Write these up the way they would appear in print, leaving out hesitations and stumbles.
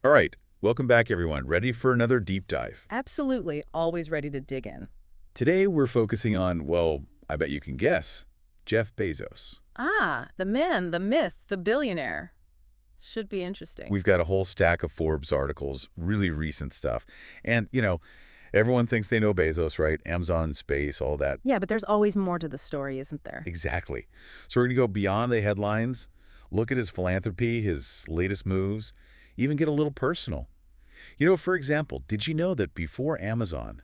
All right, welcome back, everyone. Ready for another deep dive? Absolutely, always ready to dig in. Today, we're focusing on, well, I bet you can guess, Jeff Bezos. Ah, the man, the myth, the billionaire. Should be interesting. We've got a whole stack of Forbes articles, really recent stuff. And, everyone thinks they know Bezos, right? Amazon, space, all that. Yeah, but there's always more to the story, isn't there? Exactly. So we're going to go beyond the headlines, look at his philanthropy, his latest moves, even get a little personal. For example, did you know that before Amazon,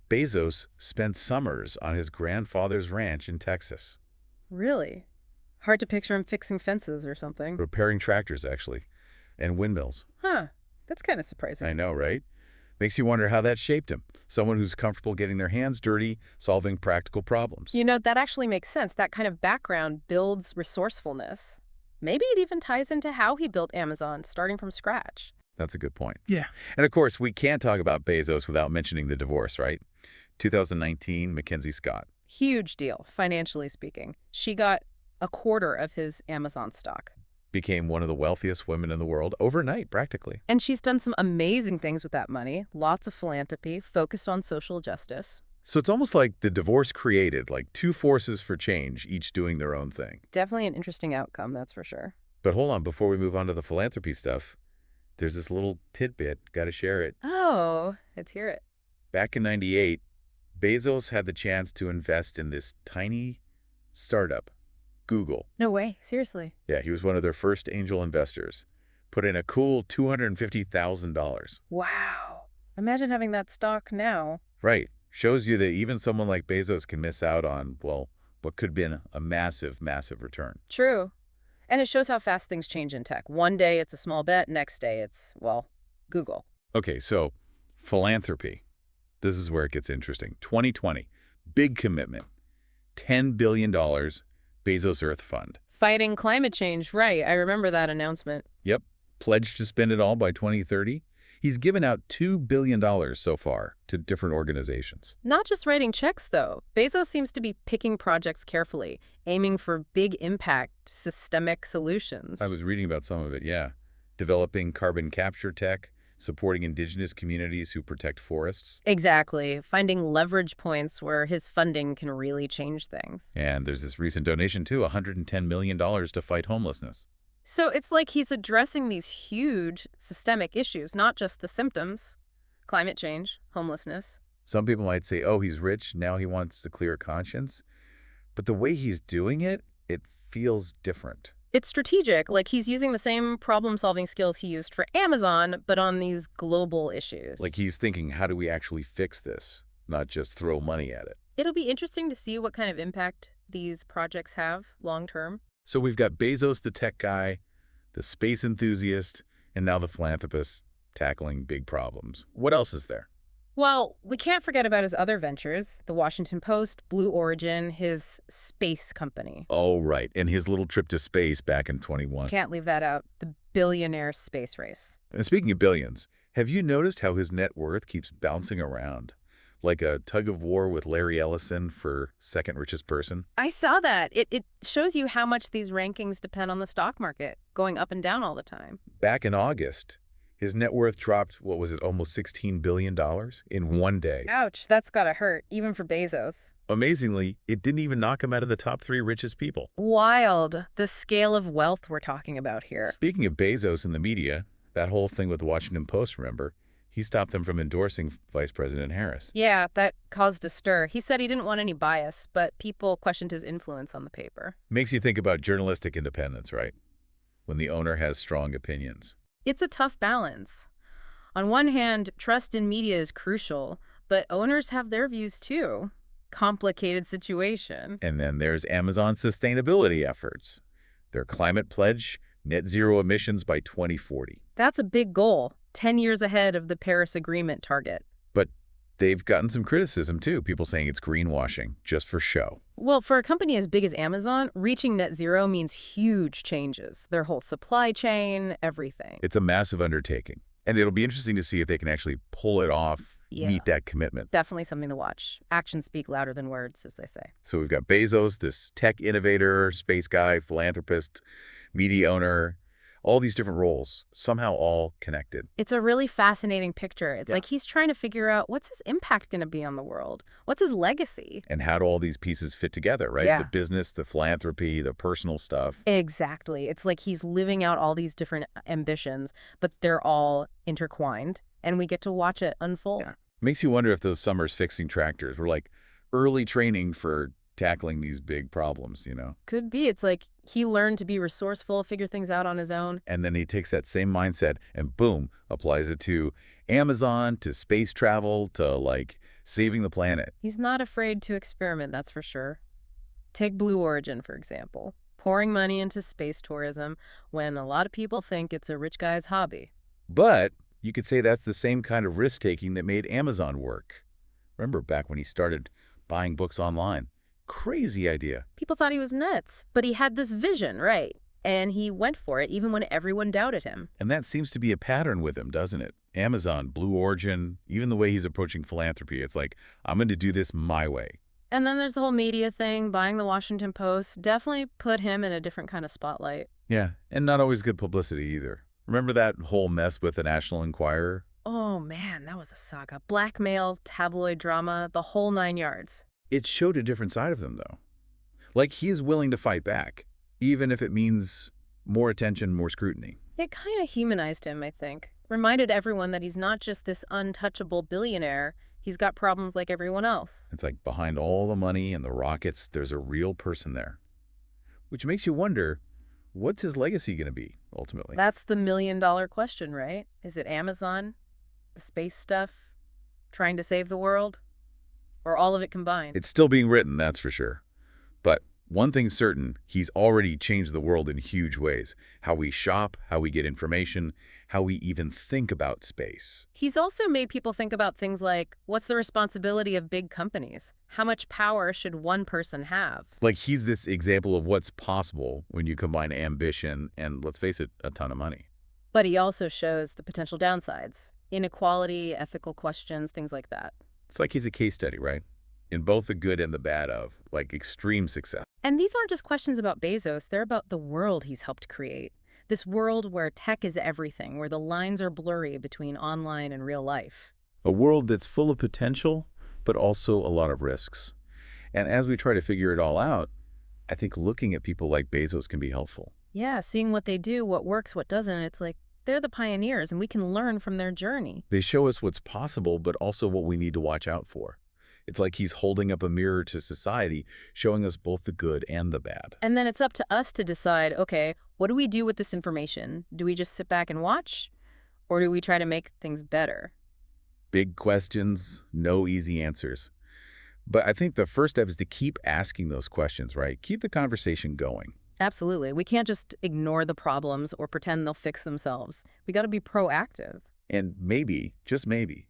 Bezos spent summers on his grandfather's ranch in Texas, Really? Hard to picture him fixing fences or something. repairing tractors, actually, and windmills. Huh, that's kind of I surprising. know, right? Makes you wonder how that shaped him. Someone who's comfortable getting their hands dirty, solving practical problems. That actually makes sense. That kind of background builds resourcefulness. Maybe it even ties into how he built Amazon, starting from scratch. That's a good point. Yeah. And of course, we can't talk about Bezos without mentioning the divorce, right? 2019, Mackenzie Scott. Huge deal, financially speaking. She got a quarter of his Amazon stock. Became one of the wealthiest women in the world overnight, practically. And she's done some amazing things with that money. Lots of philanthropy, focused on social justice. So it's almost like the divorce created like two forces for change, each doing their own thing. Definitely an interesting outcome, that's for sure. But hold on, before we move on to the philanthropy stuff, there's this little tidbit, got to share it. Oh, let's hear it. Back in '98, Bezos had the chance to invest in this tiny startup, Google. No way, seriously. Yeah, he was one of their first angel investors. Put in a cool $250,000. Wow. Imagine having that stock now. Right. Shows you that even someone like Bezos can miss out on, well, what could have been a massive, massive return. True. And it shows how fast things change in tech. One day it's a small bet, next day it's, well, Google. Okay, so philanthropy. This is where it gets interesting. 2020, big commitment. $10 billion Bezos Earth Fund. Fighting climate change, right. I remember that announcement. Yep, pledged to spend it all by 2030. He's given out $2 billion so far to different organizations. Not just writing checks, though. Bezos seems to be picking projects carefully, aiming for big impact, systemic solutions. I was reading about some of it, yeah. Developing carbon capture tech, supporting indigenous communities who protect forests. Exactly. Finding leverage points where his funding can really change things. And there's this recent donation, too, $110 million to fight homelessness. So it's like he's addressing these huge systemic issues, not just the symptoms. Climate change, homelessness. Some people might say, oh, he's rich, now he wants a clear conscience. But the way he's doing it, it feels different. It's strategic, like he's using the same problem-solving skills he used for Amazon, but on these global issues. Like he's thinking, how do we actually fix this, not just throw money at it? It'll be interesting to see what kind of impact these projects have long-term. So we've got Bezos, the tech guy, the space enthusiast, and now the philanthropist tackling big problems. What else is there? Well, we can't forget about his other ventures, the Washington Post, Blue Origin, his space company. Oh, right. And his little trip to space back in 21. Can't leave that out. The billionaire space race. And speaking of billions, have you noticed how his net worth keeps bouncing around? Like a tug of war with Larry Ellison for second richest person? I saw that. It shows you how much these rankings depend on the stock market, going up and down all the time. Back in August, his net worth dropped, what was it, almost $16 billion in one day. Ouch, that's gotta hurt, even for Bezos. Amazingly, it didn't even knock him out of the top 3 richest people. Wild, the scale of wealth we're talking about here. Speaking of Bezos and the media, that whole thing with the Washington Post, remember? He stopped them from endorsing Vice President Harris. Yeah, that caused a stir. He said he didn't want any bias, but people questioned his influence on the paper. Makes you think about journalistic independence, right? When the owner has strong opinions. It's a tough balance. On one hand, trust in media is crucial, but owners have their views too. Complicated situation. And then there's Amazon's sustainability efforts. Their climate pledge, net zero emissions by 2040. That's a big goal, 10 years ahead of the Paris Agreement target. But they've gotten some criticism too, people saying it's greenwashing, just for show. Well, for a company as big as Amazon, reaching net zero means huge changes. Their whole supply chain, everything. It's a massive undertaking. And it'll be interesting to see if they can actually pull it off, meet that commitment. Definitely something to watch. Actions speak louder than words, as they say. So we've got Bezos, this tech innovator, space guy, philanthropist, media owner. All these different roles, somehow all connected. It's a really fascinating picture. It's Yeah. like he's trying to figure out what's his impact going to be on the world? What's his legacy? And how do all these pieces fit together, right? The Yeah. business, the philanthropy, the personal stuff. Exactly. It's like he's living out all these different ambitions, but they're all intertwined, and we get to watch it unfold. Yeah. Makes you wonder if those summers fixing tractors were like early training for tackling these big problems, you know? Could be. It's like he learned to be resourceful, figure things out on his own. And then he takes that same mindset and boom, applies it to Amazon, to space travel, to like saving the planet. He's not afraid to experiment, that's for sure. Take Blue Origin, for example. Pouring money into space tourism when a lot of people think it's a rich guy's hobby. But you could say that's the same kind of risk-taking that made Amazon work. Remember back when he started buying books online? Crazy idea. People thought he was nuts, but he had this vision, right? And he went for it even when everyone doubted him. And that seems to be a pattern with him, doesn't it? Amazon, Blue Origin, even the way he's approaching philanthropy. It's like, I'm going to do this my way. And then there's the whole media thing. Buying the Washington Post definitely put him in a different kind of spotlight. Yeah, and not always good publicity either. Remember that whole mess with the National Enquirer? Oh man, that was a saga. Blackmail, tabloid drama, the whole 9 yards. It showed a different side of him, though. Like, he's willing to fight back, even if it means more attention, more scrutiny. It kind of humanized him, I think. Reminded everyone that he's not just this untouchable billionaire. He's got problems like everyone else. It's like behind all the money and the rockets, there's a real person there. Which makes you wonder, what's his legacy going to be, ultimately? That's the million-dollar question, right? Is it Amazon, the space stuff, trying to save the world, or all of it combined? It's still being written, that's for sure. But one thing's certain, he's already changed the world in huge ways. How we shop, how we get information, how we even think about space. He's also made people think about things like, what's the responsibility of big companies? How much power should one person have? Like, he's this example of what's possible when you combine ambition and, let's face it, a ton of money. But he also shows the potential downsides. Inequality, ethical questions, things like that. It's like he's a case study, right? In both the good and the bad of, like, extreme success. And these aren't just questions about Bezos, they're about the world he's helped create. This world where tech is everything, where the lines are blurry between online and real life. A world that's full of potential, but also a lot of risks. And as we try to figure it all out, I think looking at people like Bezos can be helpful. Yeah, seeing what they do, what works, what doesn't, it's like they're the pioneers and we can learn from their journey. They show us what's possible, but also what we need to watch out for. It's like he's holding up a mirror to society, showing us both the good and the bad. And then it's up to us to decide, okay, what do we do with this information? Do we just sit back and watch? Or do we try to make things better? Big questions, no easy answers. But I think the first step is to keep asking those questions, right? Keep the conversation going. Absolutely. We can't just ignore the problems or pretend they'll fix themselves. We got to be proactive. And maybe, just maybe,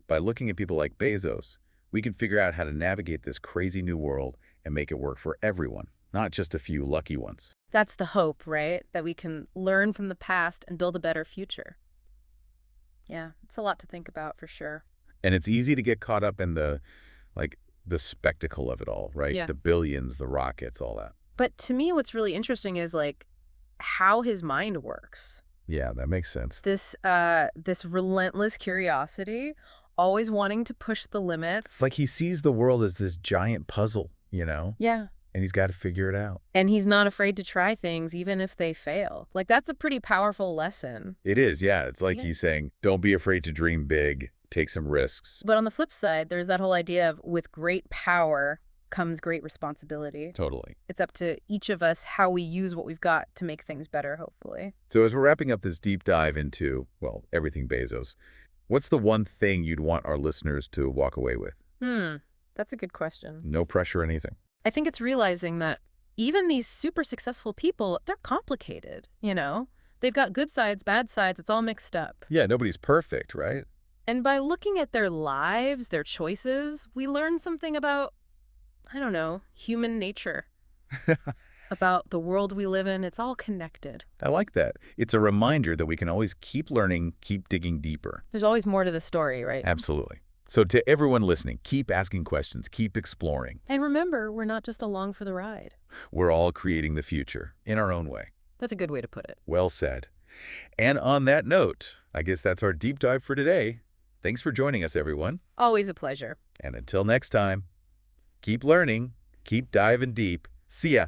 by looking at people like Bezos, we can figure out how to navigate this crazy new world and make it work for everyone, not just a few lucky ones. That's the hope, right? That we can learn from the past and build a better future. Yeah, it's a lot to think about for sure. And it's easy to get caught up in the spectacle of it all, right? Yeah. The billions, the rockets, all that. But to me, what's really interesting is like how his mind works. Yeah, that makes sense. This relentless curiosity, always wanting to push the limits. It's like he sees the world as this giant puzzle, you know? Yeah. And he's got to figure it out. And he's not afraid to try things even if they fail. Like that's a pretty powerful lesson. It is, yeah. It's like Yeah. he's saying, don't be afraid to dream big, take some risks. But on the flip side, there's that whole idea of with great power comes great responsibility. Totally. It's up to each of us how we use what we've got to make things better, hopefully. So as we're wrapping up this deep dive into, well, everything Bezos, what's the one thing you'd want our listeners to walk away with? That's a good question. No pressure or anything. I think it's realizing that even these super successful people, they're complicated, you know? They've got good sides, bad sides, it's all mixed up. Yeah, nobody's perfect, right? And by looking at their lives, their choices, we learn something about, I don't know, human nature, about the world we live in. It's all connected. I like that. It's a reminder that we can always keep learning, keep digging deeper. There's always more to the story, right? Absolutely. So to everyone listening, keep asking questions, keep exploring. And remember, we're not just along for the ride. We're all creating the future in our own way. That's a good way to put it. Well said. And on that note, I guess that's our deep dive for today. Thanks for joining us, everyone. Always a pleasure. And until next time, keep learning, keep diving deep. See ya.